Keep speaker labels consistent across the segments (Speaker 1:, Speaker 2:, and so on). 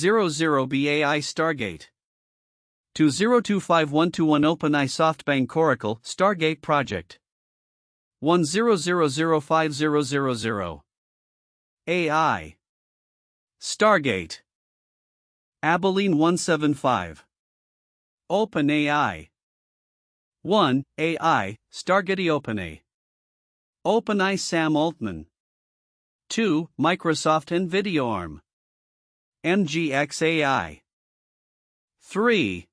Speaker 1: 00B AI Stargate 2025121 OpenAI SoftBank Oracle Stargate Project 100050000 AI Stargate Abilene 175 OpenAI 1. AI Stargate OpenAI Sam Altman 2. Microsoft Nvidia ARM MGX AI 3.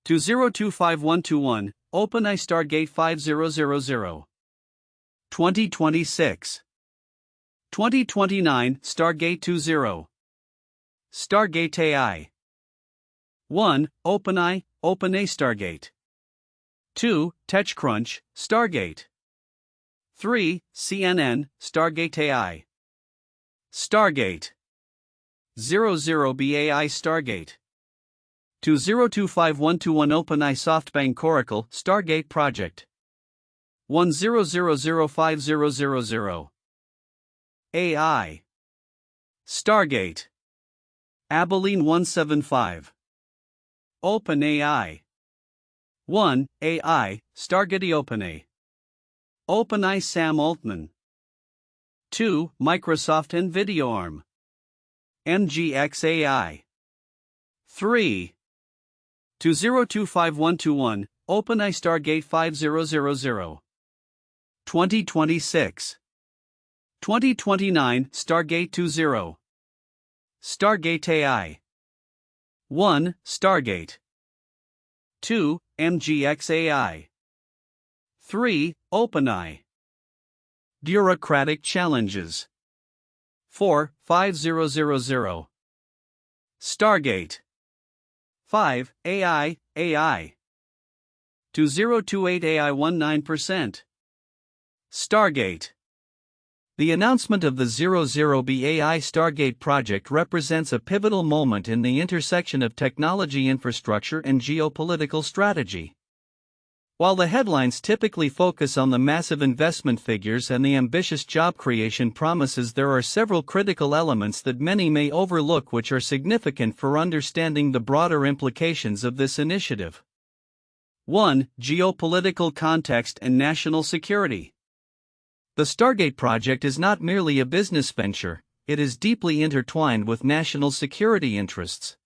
Speaker 1: 2025121 OpenAI Stargate 5000 2026 2029 Stargate 20 Stargate AI 1. OpenAI Stargate 2. TechCrunch Stargate 3. CNN Stargate AI Stargate 00B AI Stargate 2025121 OpenAI SoftBank Oracle Stargate Project 1000500 AI Stargate Abilene 175 OpenAI 1. AI Stargate OpenAI Sam Altman 2. Microsoft Nvidia ARM MGX AI 3. 2025121 OpenAI Stargate 5000 2026 2029 Stargate 20 Stargate AI 1. Stargate 2. MGX AI 3. OpenAI Bureaucratic Challenges 4. 5000 Stargate 5. AI 2028 AI 19% Stargate. The announcement of the 00B AI Stargate project represents a pivotal moment in the intersection of technology infrastructure and geopolitical strategy. While the headlines typically focus on the massive investment figures and the ambitious job creation promises, there are several critical elements that many may overlook which are significant for understanding the broader implications of this initiative. 1. Geopolitical context and national security. The Stargate project is not merely a business venture, it is deeply intertwined with national security interests.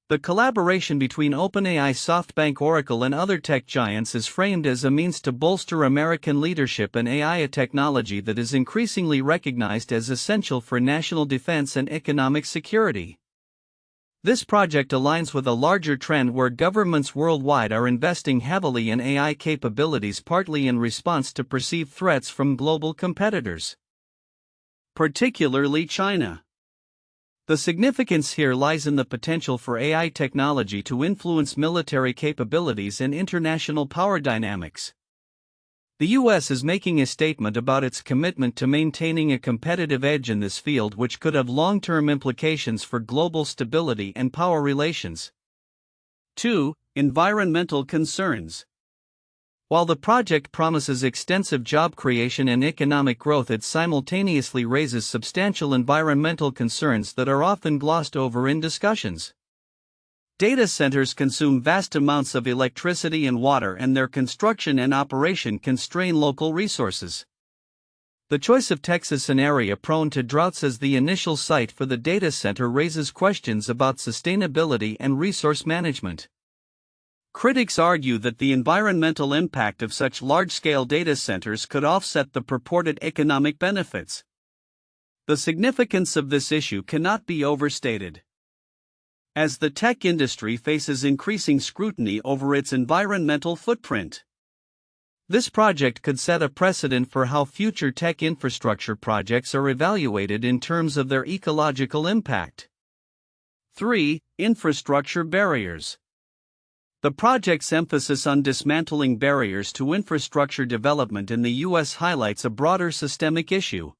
Speaker 1: The collaboration between OpenAI, SoftBank, Oracle, and other tech giants is framed as a means to bolster American leadership in AI, a technology that is increasingly recognized as essential for national defense and economic security. This project aligns with a larger trend where governments worldwide are investing heavily in AI capabilities, partly in response to perceived threats from global competitors, particularly China. The significance here lies in the potential for AI technology to influence military capabilities and international power dynamics. The U.S. is making a statement about its commitment to maintaining a competitive edge in this field, which could have long-term implications for global stability and power relations. 2. Environmental concerns. While the project promises extensive job creation and economic growth, it simultaneously raises substantial environmental concerns that are often glossed over in discussions. Data centers consume vast amounts of electricity and water, and their construction and operation constrain local resources. The choice of Texas, an area prone to droughts, as the initial site for the data center raises questions about sustainability and resource management. Critics argue that the environmental impact of such large-scale data centers could offset the purported economic benefits. The significance of this issue cannot be overstated. As the tech industry faces increasing scrutiny over its environmental footprint, this project could set a precedent for how future tech infrastructure projects are evaluated in terms of their ecological impact. 3. Infrastructure barriers. The project's emphasis on dismantling barriers to infrastructure development in the U.S. highlights a broader systemic issue.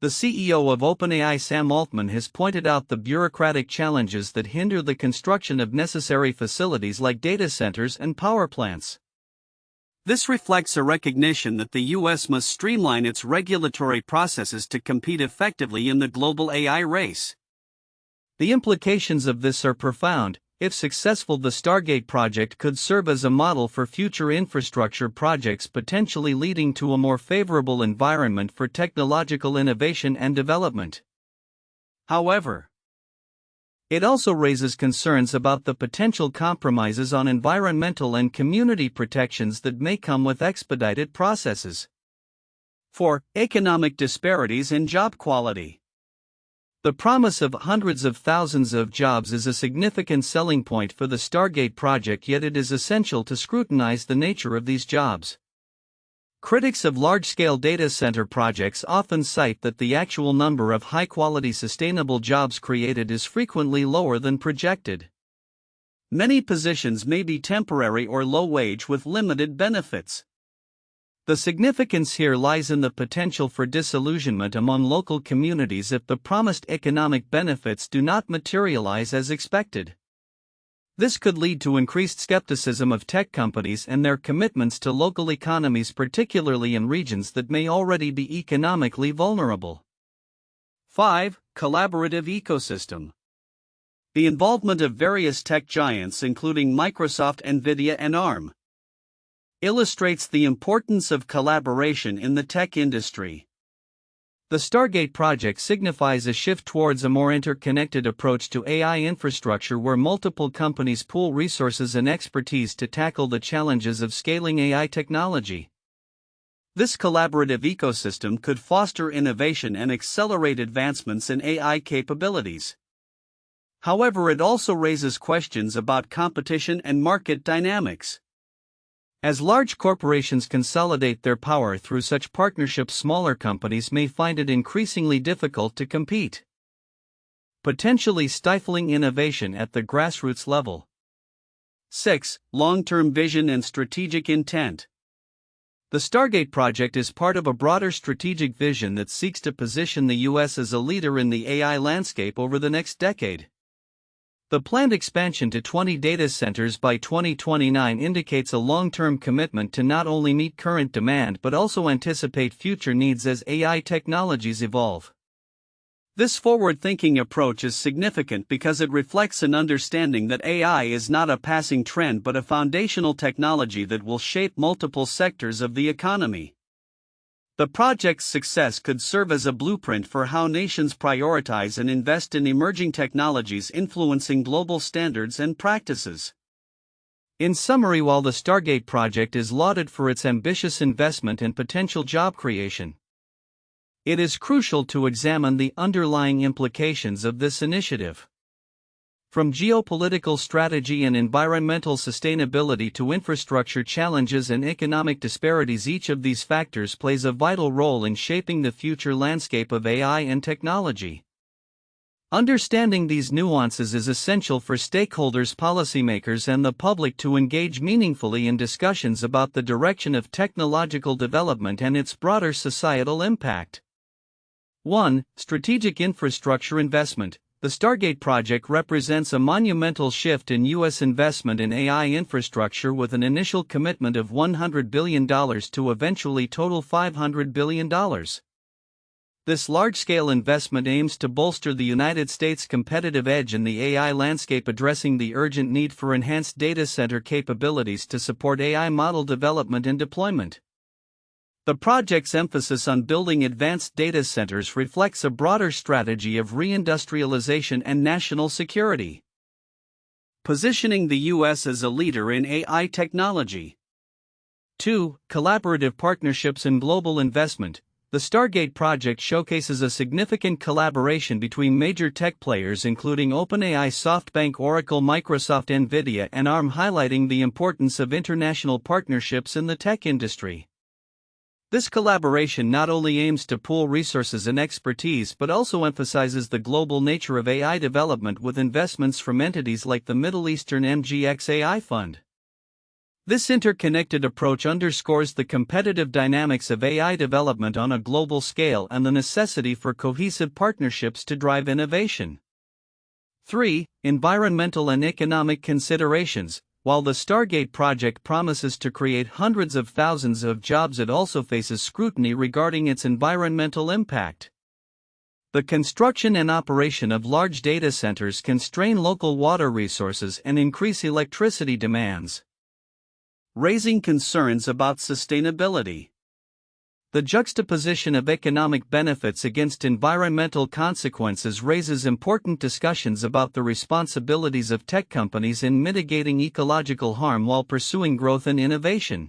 Speaker 1: The CEO of OpenAI, Sam Altman, has pointed out the bureaucratic challenges that hinder the construction of necessary facilities like data centers and power plants. This reflects a recognition that the U.S. must streamline its regulatory processes to compete effectively in the global AI race. The implications of this are profound. If successful, the Stargate project could serve as a model for future infrastructure projects, potentially leading to a more favorable environment for technological innovation and development. However, it also raises concerns about the potential compromises on environmental and community protections that may come with expedited processes. 4. Economic disparities and job quality. The promise of hundreds of thousands of jobs is a significant selling point for the Stargate project, yet it is essential to scrutinize the nature of these jobs. Critics of large-scale data center projects often cite that the actual number of high-quality sustainable jobs created is frequently lower than projected. Many positions may be temporary or low-wage with limited benefits. The significance here lies in the potential for disillusionment among local communities if the promised economic benefits do not materialize as expected. This could lead to increased skepticism of tech companies and their commitments to local economies, particularly in regions that may already be economically vulnerable. 5. Collaborative ecosystem. The involvement of various tech giants, including Microsoft, Nvidia, and ARM, illustrates the importance of collaboration in the tech industry. The Stargate project signifies a shift towards a more interconnected approach to AI infrastructure, where multiple companies pool resources and expertise to tackle the challenges of scaling AI technology. This collaborative ecosystem could foster innovation and accelerate advancements in AI capabilities. However, it also raises questions about competition and market dynamics. As large corporations consolidate their power through such partnerships, smaller companies may find it increasingly difficult to compete, potentially stifling innovation at the grassroots level. 6. Long-term vision and strategic intent. The Stargate project is part of a broader strategic vision that seeks to position the U.S. as a leader in the AI landscape over the next decade. The planned expansion to 20 data centers by 2029 indicates a long-term commitment to not only meet current demand but also anticipate future needs as AI technologies evolve. This forward-thinking approach is significant because it reflects an understanding that AI is not a passing trend but a foundational technology that will shape multiple sectors of the economy. The project's success could serve as a blueprint for how nations prioritize and invest in emerging technologies influencing global standards and practices. In summary, while the Stargate project is lauded for its ambitious investment and potential job creation, it is crucial to examine the underlying implications of this initiative. From geopolitical strategy and environmental sustainability to infrastructure challenges and economic disparities, each of these factors plays a vital role in shaping the future landscape of AI and technology. Understanding these nuances is essential for stakeholders, policymakers, and the public to engage meaningfully in discussions about the direction of technological development and its broader societal impact. 1. Strategic infrastructure investment. The Stargate project represents a monumental shift in U.S. investment in AI infrastructure, with an initial commitment of $100 billion to eventually total $500 billion. This large-scale investment aims to bolster the United States' competitive edge in the AI landscape, addressing the urgent need for enhanced data center capabilities to support AI model development and deployment. The project's emphasis on building advanced data centers reflects a broader strategy of reindustrialization and national security, positioning the U.S. as a leader in AI technology. 2. Collaborative partnerships and global investment. The Stargate project showcases a significant collaboration between major tech players including OpenAI, SoftBank, Oracle, Microsoft, Nvidia, and ARM, highlighting the importance of international partnerships in the tech industry. This collaboration not only aims to pool resources and expertise but also emphasizes the global nature of AI development, with investments from entities like the Middle Eastern MGX AI Fund. This interconnected approach underscores the competitive dynamics of AI development on a global scale and the necessity for cohesive partnerships to drive innovation. 3. Environmental and economic considerations. While the Stargate project promises to create hundreds of thousands of jobs, it also faces scrutiny regarding its environmental impact. The construction and operation of large data centers can strain local water resources and increase electricity demands, raising concerns about sustainability. The juxtaposition of economic benefits against environmental consequences raises important discussions about the responsibilities of tech companies in mitigating ecological harm while pursuing growth and innovation.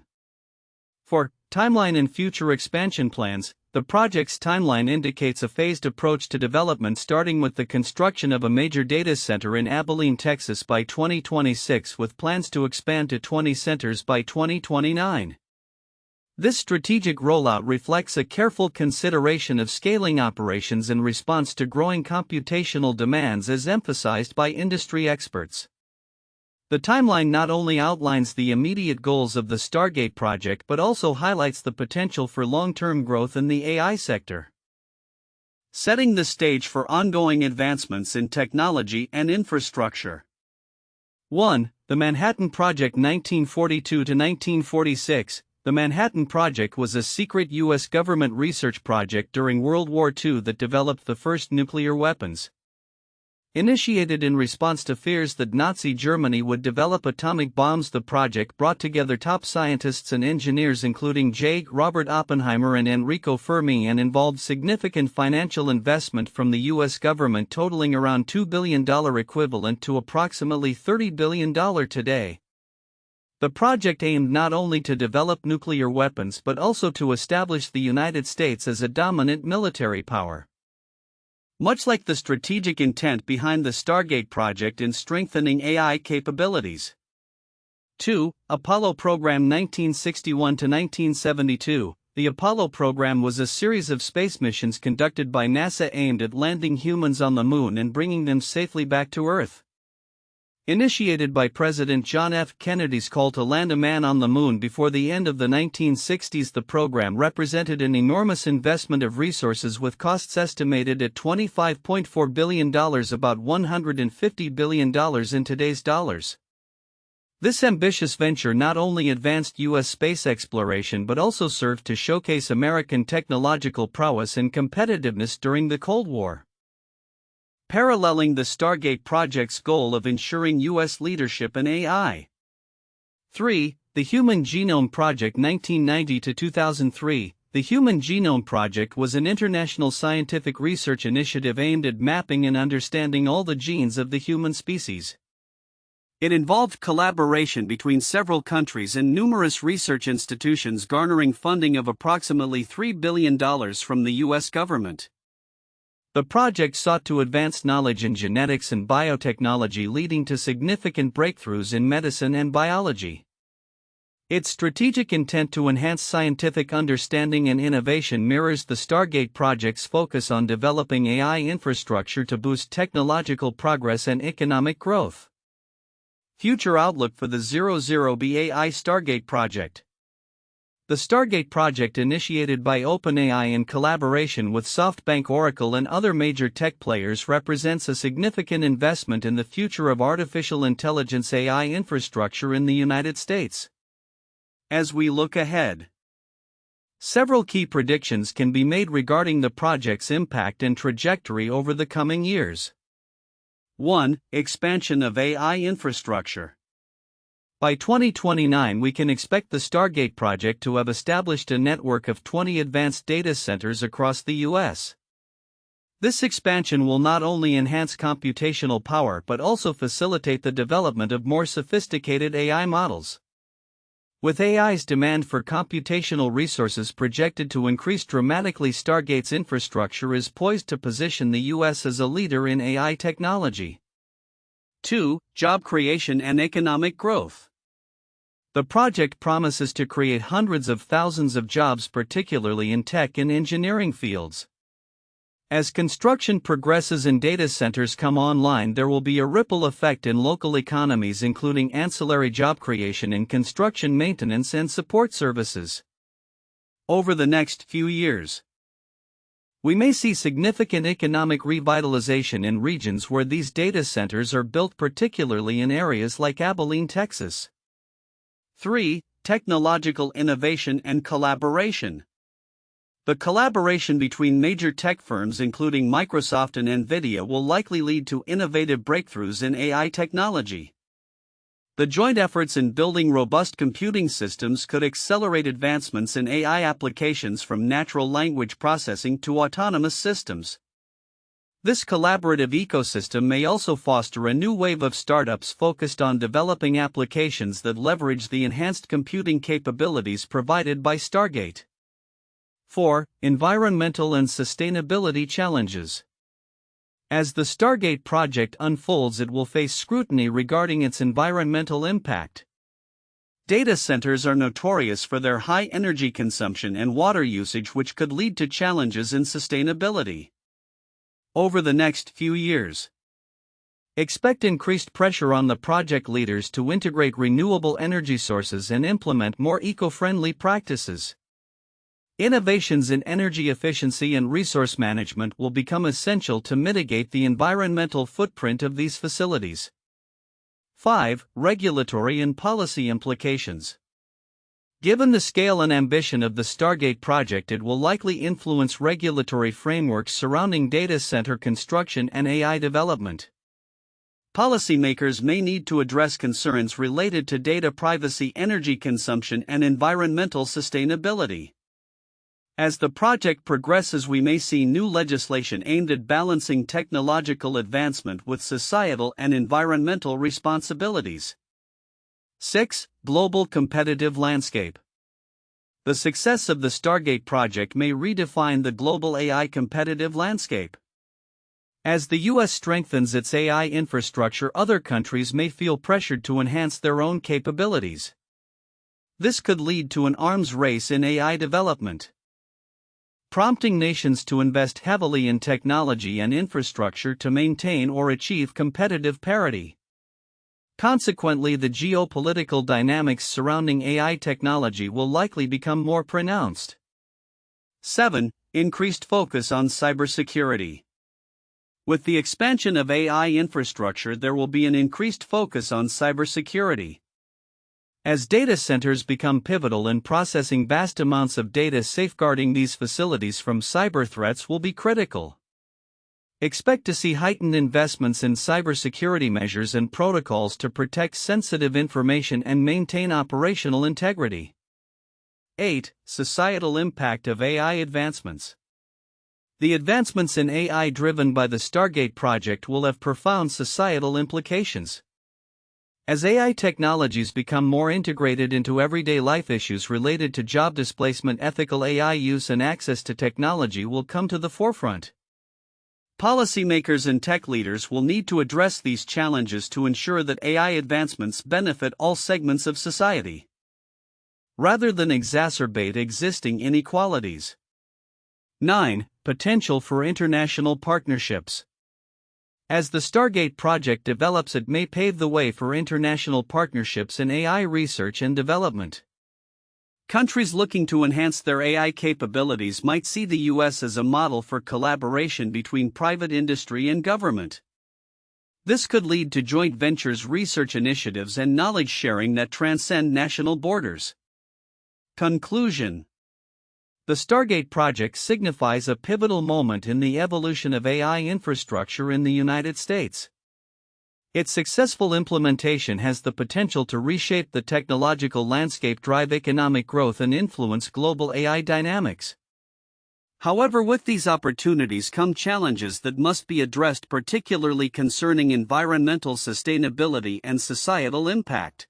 Speaker 1: For timeline and future expansion plans, the project's timeline indicates a phased approach to development, starting with the construction of a major data center in Abilene, Texas by 2026, with plans to expand to 20 centers by 2029. This strategic rollout reflects a careful consideration of scaling operations in response to growing computational demands, as emphasized by industry experts. The timeline not only outlines the immediate goals of the Stargate project but also highlights the potential for long-term growth in the AI sector, setting the stage for ongoing advancements in technology and infrastructure. 1. The Manhattan Project 1942 to 1946. The Manhattan Project was a secret U.S. government research project during World War II that developed the first nuclear weapons. Initiated in response to fears that Nazi Germany would develop atomic bombs, the project brought together top scientists and engineers including J. Robert Oppenheimer and Enrico Fermi, and involved significant financial investment from the U.S. government totaling around $2 billion, equivalent to approximately $30 billion today. The project aimed not only to develop nuclear weapons but also to establish the United States as a dominant military power. Much like the strategic intent behind the Stargate project in strengthening AI capabilities. 2. Apollo Program 1961 to 1972. The Apollo program was a series of space missions conducted by NASA aimed at landing humans on the Moon and bringing them safely back to Earth. Initiated by President John F. Kennedy's call to land a man on the Moon before the end of the 1960s, the program represented an enormous investment of resources, with costs estimated at $25.4 billion, about $150 billion in today's dollars. This ambitious venture not only advanced U.S. space exploration but also served to showcase American technological prowess and competitiveness during the Cold War, paralleling the Stargate project's goal of ensuring U.S. leadership in AI. 3. The Human Genome Project 1990 to 2003. The Human Genome Project was an international scientific research initiative aimed at mapping and understanding all the genes of the human species. It involved collaboration between several countries and numerous research institutions, garnering funding of approximately $3 billion from the U.S. government. The project sought to advance knowledge in genetics and biotechnology, leading to significant breakthroughs in medicine and biology. Its strategic intent to enhance scientific understanding and innovation mirrors the Stargate project's focus on developing AI infrastructure to boost technological progress and economic growth. Future outlook for the 00B AI Stargate Project. The Stargate project, initiated by OpenAI in collaboration with SoftBank, Oracle, and other major tech players, represents a significant investment in the future of artificial intelligence AI infrastructure in the United States. As we look ahead, several key predictions can be made regarding the project's impact and trajectory over the coming years. 1. Expansion of AI infrastructure. By 2029, we can expect the Stargate project to have established a network of 20 advanced data centers across the U.S. This expansion will not only enhance computational power but also facilitate the development of more sophisticated AI models. With AI's demand for computational resources projected to increase dramatically, Stargate's infrastructure is poised to position the U.S. as a leader in AI technology. 2. Job creation and economic growth. The project promises to create hundreds of thousands of jobs, particularly in tech and engineering fields. As construction progresses and data centers come online, there will be a ripple effect in local economies, including ancillary job creation in construction maintenance and support services. Over the next few years, we may see significant economic revitalization in regions where these data centers are built, particularly in areas like Abilene, Texas. 3. Technological innovation and collaboration. The collaboration between major tech firms including Microsoft and Nvidia will likely lead to innovative breakthroughs in AI technology. The joint efforts in building robust computing systems could accelerate advancements in AI applications from natural language processing to autonomous systems. This collaborative ecosystem may also foster a new wave of startups focused on developing applications that leverage the enhanced computing capabilities provided by Stargate. 4. Environmental and sustainability challenges. As the Stargate project unfolds, it will face scrutiny regarding its environmental impact. Data centers are notorious for their high energy consumption and water usage, which could lead to challenges in sustainability. Over the next few years, expect increased pressure on the project leaders to integrate renewable energy sources and implement more eco-friendly practices. Innovations in energy efficiency and resource management will become essential to mitigate the environmental footprint of these facilities. 5. Regulatory and policy implications. Given the scale and ambition of the Stargate project, it will likely influence regulatory frameworks surrounding data center construction and AI development. Policymakers may need to address concerns related to data privacy, energy consumption, and environmental sustainability. As the project progresses, we may see new legislation aimed at balancing technological advancement with societal and environmental responsibilities. 6. Global competitive landscape. The success of the Stargate project may redefine the global AI competitive landscape. As the U.S. strengthens its AI infrastructure, other countries may feel pressured to enhance their own capabilities. This could lead to an arms race in AI development, prompting nations to invest heavily in technology and infrastructure to maintain or achieve competitive parity. Consequently, the geopolitical dynamics surrounding AI technology will likely become more pronounced. 7. Increased focus on cybersecurity. With the expansion of AI infrastructure, there will be an increased focus on cybersecurity. As data centers become pivotal in processing vast amounts of data, safeguarding these facilities from cyber threats will be critical. Expect to see heightened investments in cybersecurity measures and protocols to protect sensitive information and maintain operational integrity. 8. Societal impact of AI advancements. The advancements in AI driven by the Stargate project will have profound societal implications. As AI technologies become more integrated into everyday life, issues related to job displacement, ethical AI use, and access to technology will come to the forefront. Policymakers and tech leaders will need to address these challenges to ensure that AI advancements benefit all segments of society, rather than exacerbate existing inequalities. 9. Potential for international partnerships. As the Stargate project develops, it may pave the way for international partnerships in AI research and development. Countries looking to enhance their AI capabilities might see the U.S. as a model for collaboration between private industry and government. This could lead to joint ventures, research initiatives, and knowledge sharing that transcend national borders. Conclusion. The Stargate project signifies a pivotal moment in the evolution of AI infrastructure in the United States. Its successful implementation has the potential to reshape the technological landscape, drive economic growth, and influence global AI dynamics. However, with these opportunities come challenges that must be addressed, particularly concerning environmental sustainability and societal impact.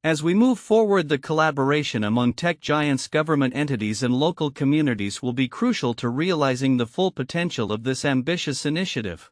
Speaker 1: As we move forward, the collaboration among tech giants, government entities, and local communities will be crucial to realizing the full potential of this ambitious initiative.